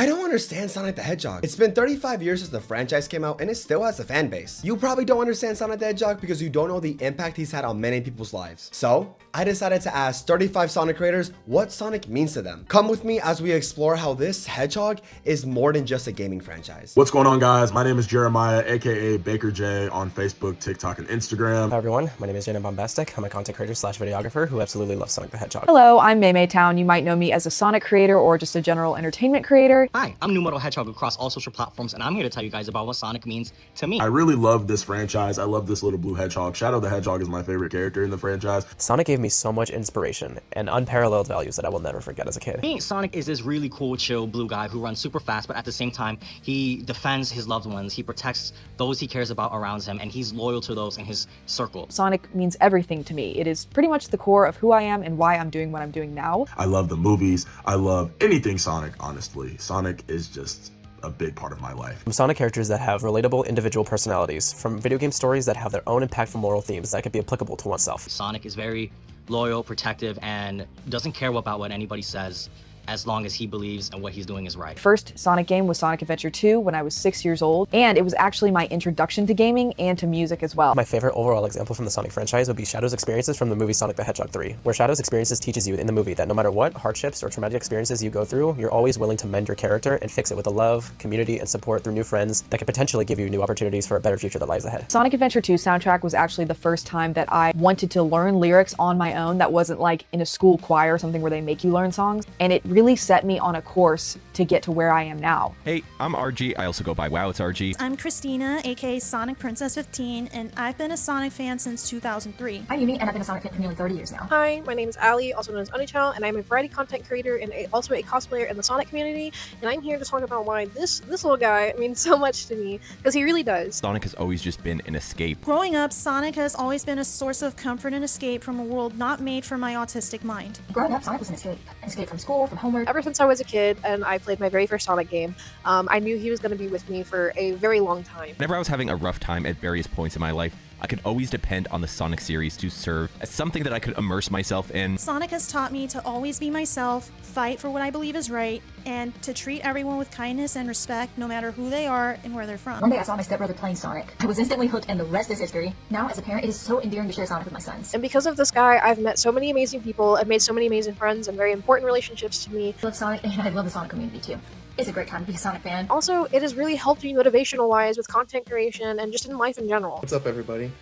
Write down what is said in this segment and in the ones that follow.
I don't understand Sonic the Hedgehog. It's been 35 years since the franchise came out and it still has a fan base. You probably don't understand Sonic the Hedgehog because you don't know the impact he's had on many people's lives. So, I decided to ask 35 Sonic creators what Sonic means to them. Come with me as we explore how this hedgehog is more than just a gaming franchise. What's going on, guys? My name is Jeremiah, aka Baker J, on Facebook, TikTok, and Instagram. Hi everyone, my name is Jaden Bombastic. I'm a content creator slash videographer who absolutely loves Sonic the Hedgehog. Hello, I'm Maymaytown. You might know me as a Sonic creator or just a general entertainment creator. Hi, I'm New Model Hedgehog across all social platforms, and I'm here to tell you guys about what Sonic means to me. I really love this franchise. I love this little blue hedgehog. Shadow the Hedgehog is my favorite character in the franchise. Sonic gave me so much inspiration and unparalleled values that I will never forget as a kid. To me, Sonic is this really cool, chill blue guy who runs super fast, but at the same time, he defends his loved ones, he protects those he cares about around him, and he's loyal to those in his circle. Sonic means everything to me. It is pretty much the core of who I am and why I'm doing what I'm doing now. I love the movies. I love anything Sonic, honestly. Sonic is just a big part of my life. From Sonic characters that have relatable individual personalities, from video game stories that have their own impactful moral themes that could be applicable to oneself. Sonic is very loyal, protective, and doesn't care about what anybody says as long as he believes and what he's doing is right. First Sonic game was Sonic Adventure 2 when I was 6 years old, and it was actually my introduction to gaming and to music as well. My favorite overall example from the Sonic franchise would be Shadow's experiences from the movie Sonic the Hedgehog 3, where Shadow's experiences teaches you in the movie that no matter what hardships or traumatic experiences you go through, you're always willing to mend your character and fix it with the love, community, and support through new friends that could potentially give you new opportunities for a better future that lies ahead. Sonic Adventure 2 soundtrack was actually the first time that I wanted to learn lyrics on my own that wasn't like in a school choir or something where they make you learn songs, and it really set me on a course to get to where I am now. Hey, I'm RG. I also go by Wow, it's RG. I'm Christina, aka Sonic Princess 15, and I've been a Sonic fan since 2003. I'm Yumi, and I've been a Sonic fan for nearly 30 years now. Hi, my name is Ali, also known as Onichao, and I'm a variety content creator and also a cosplayer in the Sonic community, and I'm here to talk about why this little guy means so much to me, because he really does. Sonic has always just been an escape. Growing up, Sonic has always been a source of comfort and escape from a world not made for my autistic mind. Growing up, Sonic was an escape from school, from homework. Ever since I was a kid and I played my very first Sonic game, I knew he was going to be with me for a very long time. Whenever I was having a rough time at various points in my life, I could always depend on the Sonic series to serve as something that I could immerse myself in. Sonic has taught me to always be myself, fight for what I believe is right, and to treat everyone with kindness and respect no matter who they are and where they're from. One day I saw my stepbrother playing Sonic. I was instantly hooked, and the rest is history. Now, as a parent, it is so endearing to share Sonic with my sons. And because of this guy, I've met so many amazing people, I've made so many amazing friends and very important relationships to me. I love Sonic, and I love the Sonic community too. It's a great time to be a Sonic fan. Also, it has really helped me motivational-wise with content creation and just in life in general. What's up, everybody?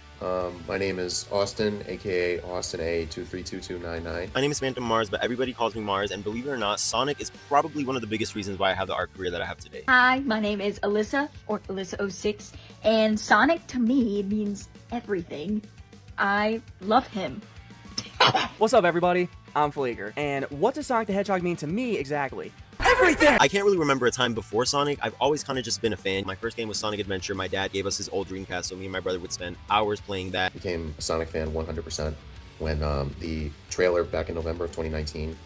My name is Austin, aka Austin A232299. My name is Phantom Mars, but everybody calls me Mars, and believe it or not, Sonic is probably one of the biggest reasons why I have the art career that I have today. Hi, my name is Alyssa, or Alyssa06, and Sonic to me means everything. I love him. What's up, everybody? I'm Fleeger, and what does Sonic the Hedgehog mean to me exactly? Everything! I can't really remember a time before Sonic. I've always kind of just been a fan. My first game was Sonic Adventure. My dad gave us his old Dreamcast, so me and my brother would spend hours playing that. Became a Sonic fan 100% when the trailer back in November of 2019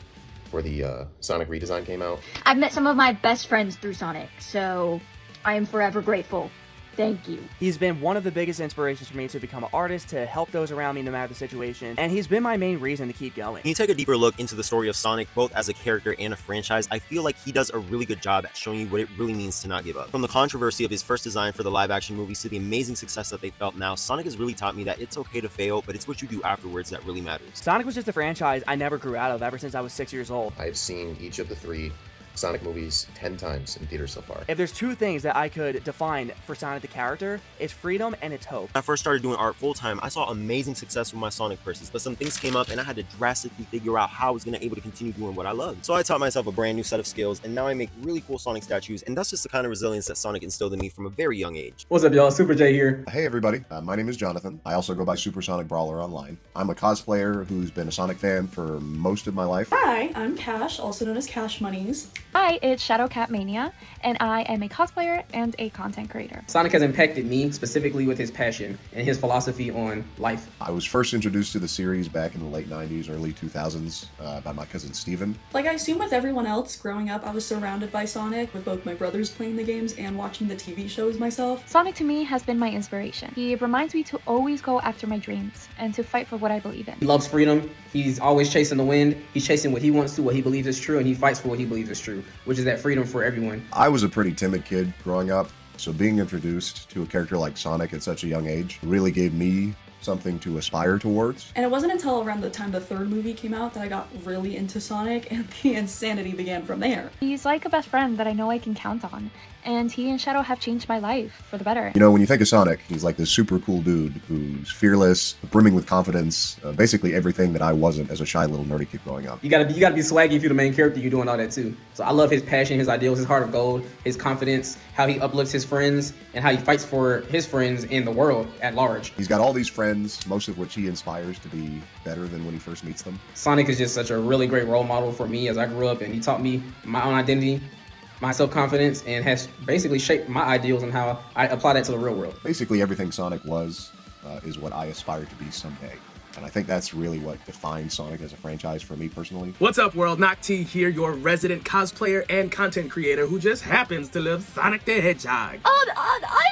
for the Sonic redesign came out. I've met some of my best friends through Sonic, so I am forever grateful. Thank you. He's been one of the biggest inspirations for me to become an artist, to help those around me no matter the situation, and he's been my main reason to keep going. When you take a deeper look into the story of Sonic, both as a character and a franchise, I feel like he does a really good job at showing you what it really means to not give up. From the controversy of his first design for the live-action movies to the amazing success that they felt now, Sonic has really taught me that it's okay to fail, but it's what you do afterwards that really matters. Sonic was just a franchise I never grew out of ever since I was 6 years old. I've seen each of the 3 Sonic movies 10 times in theaters so far. If there's 2 things that I could define for Sonic the character, it's freedom and it's hope. When I first started doing art full-time, I saw amazing success with my Sonic purses, but some things came up and I had to drastically figure out how I was going to be able to continue doing what I loved. So I taught myself a brand new set of skills, and now I make really cool Sonic statues, and that's just the kind of resilience that Sonic instilled in me from a very young age. What's up, y'all? Super J here. Hey, everybody. My name is Jonathan. I also go by Super Sonic Brawler online. I'm a cosplayer who's been a Sonic fan for most of my life. Hi, I'm Cash, also known as Cash Monies. Hi, it's Shadow Cat Mania, and I am a cosplayer and a content creator. Sonic has impacted me specifically with his passion and his philosophy on life. I was first introduced to the series back in the late 90s, early 2000s by my cousin Steven. Like I assume with everyone else, growing up I was surrounded by Sonic, with both my brothers playing the games and watching the TV shows myself. Sonic to me has been my inspiration. He reminds me to always go after my dreams and to fight for what I believe in. He loves freedom. He's always chasing the wind. He's chasing what he wants to, what he believes is true, and he fights for what he believes is true. which is that freedom for everyone. I was a pretty timid kid growing up, so being introduced to a character like Sonic at such a young age really gave me something to aspire towards. And it wasn't until around the time the third movie came out that I got really into Sonic, and the insanity began from there. He's like a best friend that I know I can count on, and he and Shadow have changed my life for the better. You know, when you think of Sonic, he's like this super cool dude who's fearless, brimming with confidence, basically everything that I wasn't as a shy little nerdy kid growing up. You gotta be swaggy if you're the main character. You're doing all that too. So I love his passion, his ideals, his heart of gold, his confidence, how he uplifts his friends, and how he fights for his friends in the world at large. He's got all these friends, most of which he inspires to be better than when he first meets them. Sonic is just such a really great role model for me as I grew up, and he taught me my own identity, my self-confidence, and has basically shaped my ideals and how I apply that to the real world. Basically everything Sonic was is what I aspire to be someday. And I think that's really what defines Sonic as a franchise for me personally. What's up, world? Nocti here, your resident cosplayer and content creator who just happens to live Sonic the Hedgehog. I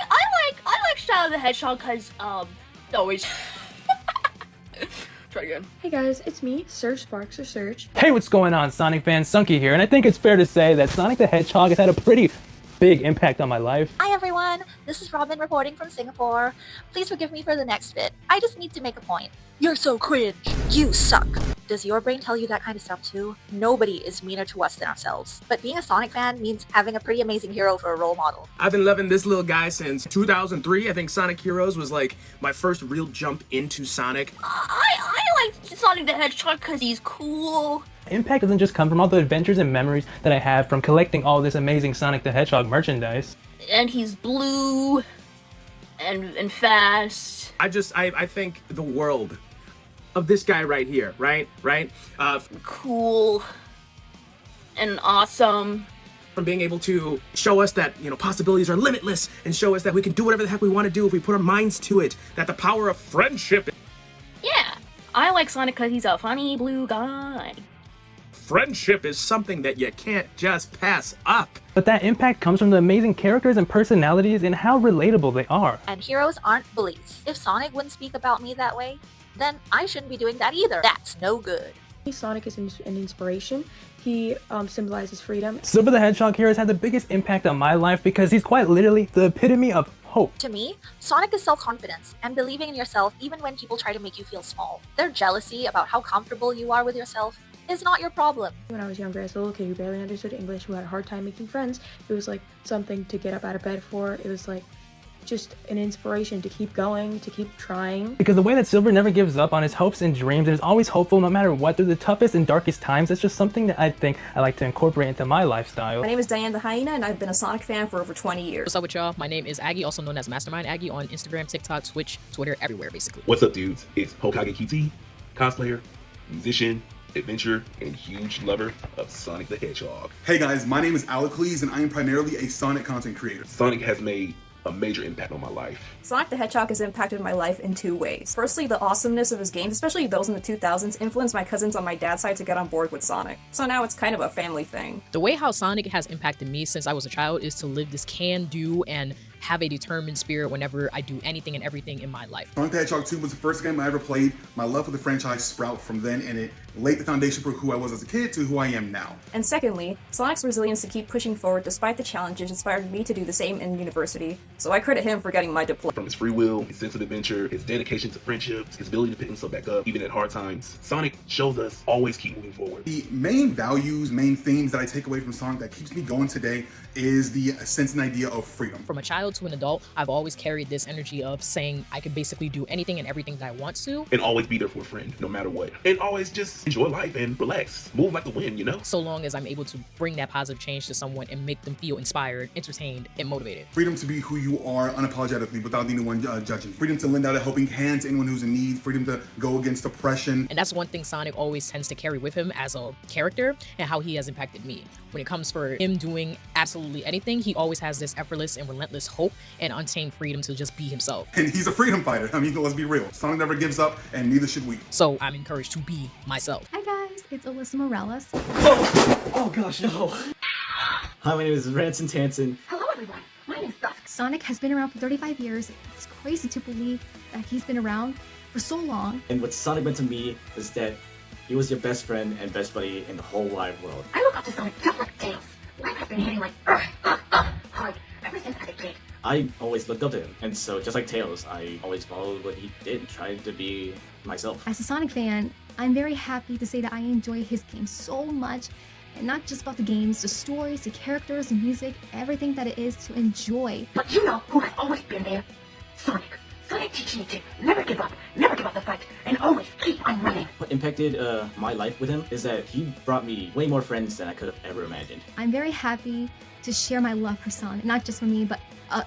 like Shadow the Hedgehog because always. Try again. Hey guys, it's me, Sir Sparks or Surge. Hey, what's going on? Sonic fan Sunky here, and I think it's fair to say that Sonic the Hedgehog has had a pretty big impact on my life. Hi everyone, this is Robin reporting from Singapore. Please forgive me for the next bit. I just need to make a point. You're so cringe. You suck. Does your brain tell you that kind of stuff too? Nobody is meaner to us than ourselves. But being a Sonic fan means having a pretty amazing hero for a role model. I've been loving this little guy since 2003. I think Sonic Heroes was like my first real jump into Sonic. I like Sonic the Hedgehog because he's cool. Impact doesn't just come from all the adventures and memories that I have from collecting all this amazing Sonic the Hedgehog merchandise. And he's blue and fast. I think the world of this guy right here, right? Cool and awesome. From being able to show us that, possibilities are limitless and show us that we can do whatever the heck we want to do if we put our minds to it, that the power of friendship. Yeah, I like Sonic because he's a funny blue guy. Friendship is something that you can't just pass up. But that impact comes from the amazing characters and personalities and how relatable they are. And heroes aren't bullies. If Sonic wouldn't speak about me that way, then I shouldn't be doing that either. That's no good. Sonic is an inspiration. He symbolizes freedom. Silver the Hedgehog here has had the biggest impact on my life because he's quite literally the epitome of hope. To me, Sonic is self-confidence and believing in yourself even when people try to make you feel small. Their jealousy about how comfortable you are with yourself is not your problem. When I was younger, as a little kid who barely understood English, who had a hard time making friends, it was like something to get up out of bed for. It was like just an inspiration to keep going, to keep trying. Because the way that Silver never gives up on his hopes and dreams and is always hopeful no matter what through the toughest and darkest times, that's just something that I think I like to incorporate into my lifestyle. My name is Diane the Hyena and I've been a Sonic fan for over 20 years. What's up with y'all? My name is Aggie, also known as Mastermind Aggie on Instagram, TikTok, Twitch, Twitter, everywhere basically. What's up, dudes? It's Hokage QT, cosplayer, musician, adventure, and huge lover of Sonic the Hedgehog. Hey guys, my name is Alacles and I am primarily a Sonic content creator. Sonic has made a major impact on my life. Sonic the Hedgehog has impacted my life in two ways. Firstly, the awesomeness of his games, especially those in the 2000s, influenced my cousins on my dad's side to get on board with Sonic. So now it's kind of a family thing. The way how Sonic has impacted me since I was a child is to live this can-do and have a determined spirit whenever I do anything and everything in my life. Sonic the Hedgehog 2 was the first game I ever played. My love for the franchise sprouted from then, and it laid the foundation for who I was as a kid to who I am now. And secondly, Sonic's resilience to keep pushing forward despite the challenges inspired me to do the same in university, so I credit him for getting my diploma. From his free will, his sense of adventure, his dedication to friendships, his ability to pick himself back up, even at hard times, Sonic shows us always keep moving forward. The main values, main themes that I take away from Sonic that keeps me going today is the sense and idea of freedom. From a child to an adult, I've always carried this energy of saying I could basically do anything and everything that I want to. And always be there for a friend, no matter what. And always just enjoy life and relax. Move like the wind, you know? So long as I'm able to bring that positive change to someone and make them feel inspired, entertained, and motivated. Freedom to be who you are unapologetically without anyone judging. Freedom to lend out a helping hand to anyone who's in need. Freedom to go against oppression. And that's one thing Sonic always tends to carry with him as a character and how he has impacted me. When it comes for him doing absolutely anything, he always has this effortless and relentless hope and untamed freedom to just be himself. And he's a freedom fighter. I mean, let's be real. Sonic never gives up, and neither should we. So I'm encouraged to be myself. Hi guys, it's Alyssa Morales. Oh gosh, no. Hi, my name is Ranson Tanson. Hello everyone, my name is Dusk. Sonic has been around for 35 years. It's crazy to believe that he's been around for so long. And what Sonic meant to me is that he was your best friend and best buddy in the whole wide world. I look up to Sonic just like Tails. been hitting like hard ever since I was a kid. I always looked up to him, and so just like Tails, I always followed what he did, tried to be myself. As a Sonic fan, I'm very happy to say that I enjoy his games so much, and not just about the games, the stories, the characters, the music, everything that it is to enjoy. But you know who has always been there? Sonic. Sonic teaches me to never give up the fight, and always keep on running. What impacted my life with him is that he brought me way more friends than I could have ever imagined. I'm very happy to share my love for Sonic, not just for me, but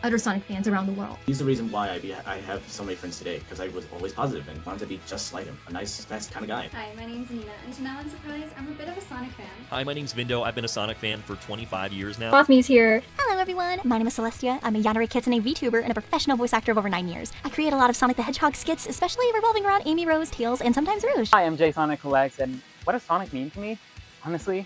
other Sonic fans around the world. He's the reason why I have so many friends today, because I was always positive and wanted to be just like him. A nice, fast kind of guy. Hi, my name's Nina, and to no one's surprise, I'm a bit of a Sonic fan. Hi, my name's Vindo. I've been a Sonic fan for 25 years now. Bosme's here. Hello everyone, my name is Celestia. I'm a Yanari Kitsune VTuber and a professional voice actor of over 9 years. I create a lot of Sonic the Hedgehog skits, especially revolving around Amy, Rose, Tails, and sometimes Rouge. Hi, I'm Jay Sonic Collects, and what does Sonic mean to me? Honestly,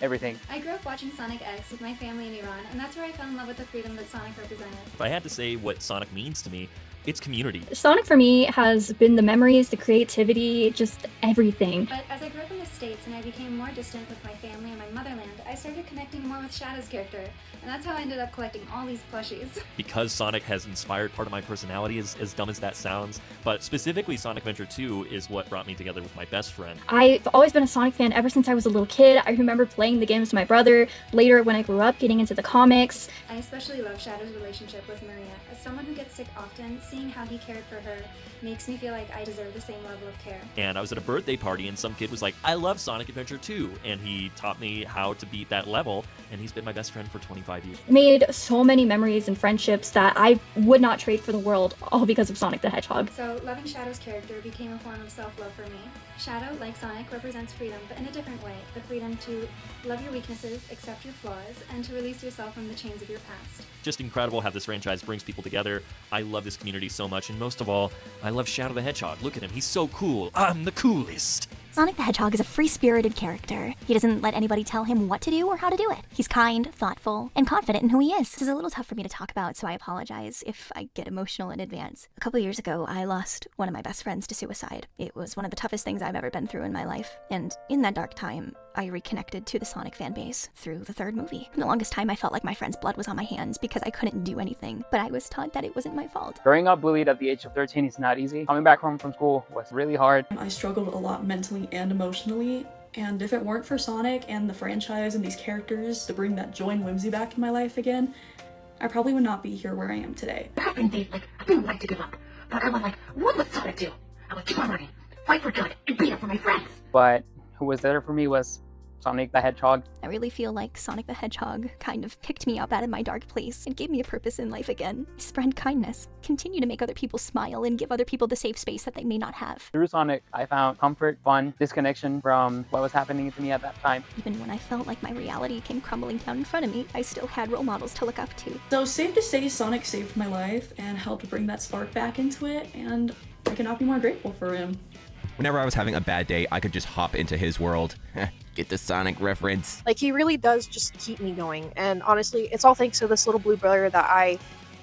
everything. I grew up watching Sonic X with my family in Iran, and that's where I fell in love with the freedom that Sonic represented. If I had to say what Sonic means to me, it's community. Sonic for me has been the memories, the creativity, just everything. But as I grew up in the States and I became more distant with my family and my motherland, I started connecting more with Shadow's character, and that's how I ended up collecting all these plushies. Because Sonic has inspired part of my personality, as dumb as that sounds, but specifically Sonic Adventure 2 is what brought me together with my best friend. I've always been a Sonic fan ever since I was a little kid. I remember playing the games with my brother, later when I grew up getting into the comics. I especially love Shadow's relationship with Maria. As someone who gets sick often, seeing how he cared for her makes me feel like I deserve the same level of care. And I was at a birthday party and some kid was like, I love Sonic Adventure 2, and he taught me how to beat that level, and he's been my best friend for 25 years. Made so many memories and friendships that I would not trade for the world, all because of Sonic the Hedgehog. So loving Shadow's character became a form of self-love for me. Shadow, like Sonic, represents freedom, but in a different way. The freedom to love your weaknesses, accept your flaws, and to release yourself from the chains of your past. Just incredible how this franchise brings people together. I love this community so much, and most of all, I love Shadow the Hedgehog. Look at him, he's so cool. I'm the coolest. Sonic the Hedgehog is a free-spirited character. He doesn't let anybody tell him what to do or how to do it. He's kind, thoughtful, and confident in who he is. This is a little tough for me to talk about, so I apologize if I get emotional in advance. A couple years ago, I lost one of my best friends to suicide. It was one of the toughest things I've ever been through in my life, and in that dark time, I reconnected to the Sonic fan base through the third movie. For the longest time, I felt like my friend's blood was on my hands because I couldn't do anything, but I was taught that it wasn't my fault. Growing up bullied at the age of 13 is not easy. Coming back home from school was really hard. I struggled a lot mentally and emotionally, and if it weren't for Sonic and the franchise and these characters to bring that joy and whimsy back in my life again, I probably would not be here where I am today. I've been ready to give up, but I was like, what would Sonic do? I would keep on running, fight for good, and be there for my friends. But who was there for me was Sonic the Hedgehog. I really feel like Sonic the Hedgehog kind of picked me up out of my dark place and gave me a purpose in life again. Spread kindness, continue to make other people smile, and give other people the safe space that they may not have. Through Sonic, I found comfort, fun, disconnection from what was happening to me at that time. Even when I felt like my reality came crumbling down in front of me, I still had role models to look up to. So safe to say Sonic saved my life and helped bring that spark back into it, and I cannot be more grateful for him. Whenever I was having a bad day, I could just hop into his world. Get the Sonic reference. Like, he really does just keep me going, and honestly, it's all thanks to this little blue brother that I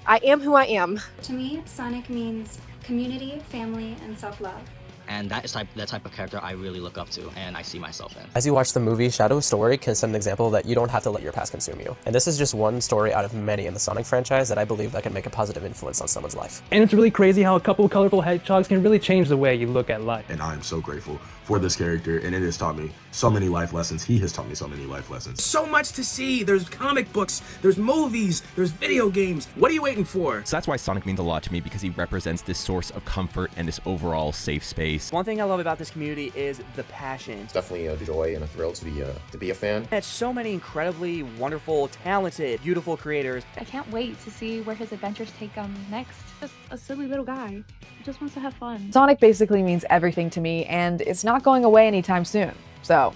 am who I am. To me, Sonic means community, family, and self-love. And that is the type of character I really look up to and I see myself in. As you watch the movie, Shadow's story can set an example that you don't have to let your past consume you. And this is just one story out of many in the Sonic franchise that I believe that can make a positive influence on someone's life. And it's really crazy how a couple of colorful hedgehogs can really change the way you look at life. And I am so grateful for this character, and it has taught me so many life lessons. He has taught me so many life lessons. So much to see. There's comic books, there's movies, there's video games. What are you waiting for? So that's why Sonic means a lot to me, because he represents this source of comfort and this overall safe space. One thing I love about this community is the passion. It's definitely a joy and a thrill to be a fan. It's so many incredibly wonderful, talented, beautiful creators. I can't wait to see where his adventures take him next. Just a silly little guy who just wants to have fun. Sonic basically means everything to me, and it's not going away anytime soon. So,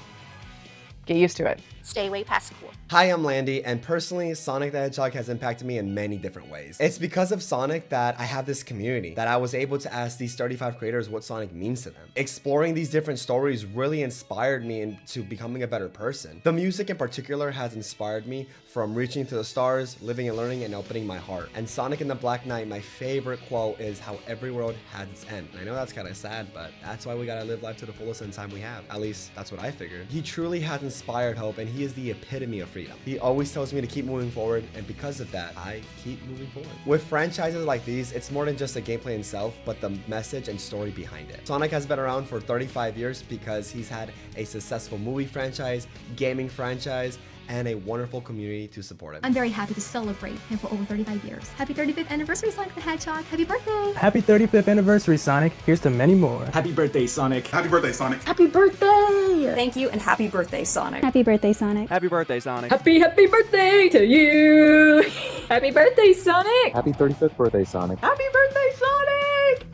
get used to it. Stay way past school. Hi, I'm Landy, and personally, Sonic the Hedgehog has impacted me in many different ways. It's because of Sonic that I have this community, that I was able to ask these 35 creators what Sonic means to them. Exploring these different stories really inspired me into becoming a better person. The music in particular has inspired me from reaching to the stars, living and learning, and opening my heart. And Sonic and the Black Knight, my favorite quote is how every world has its end. And I know that's kind of sad, but that's why we gotta live life to the fullest in the time we have. At least, that's what I figured. He truly has inspired inspired hope, and he is the epitome of freedom. He always tells me to keep moving forward, and because of that, I keep moving forward. With franchises like these, it's more than just the gameplay itself, but the message and story behind it. Sonic has been around for 35 years because he's had a successful movie franchise, gaming franchise, and a wonderful community to support him. I'm very happy to celebrate him for over 35 years. Happy 35th anniversary, Sonic the Hedgehog. Happy birthday! Happy 35th anniversary, Sonic. Here's to many more. Happy birthday, Sonic. Happy birthday, Sonic. Happy birthday! Thank you and happy birthday, Sonic. Happy birthday, Sonic. Happy birthday, Sonic. Happy birthday to you! Happy birthday, Sonic! Happy 35th birthday, Sonic. Happy birthday, Sonic!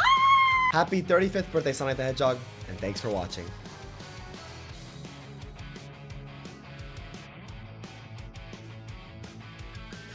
Happy 35th birthday, Sonic the Hedgehog, and thanks for watching.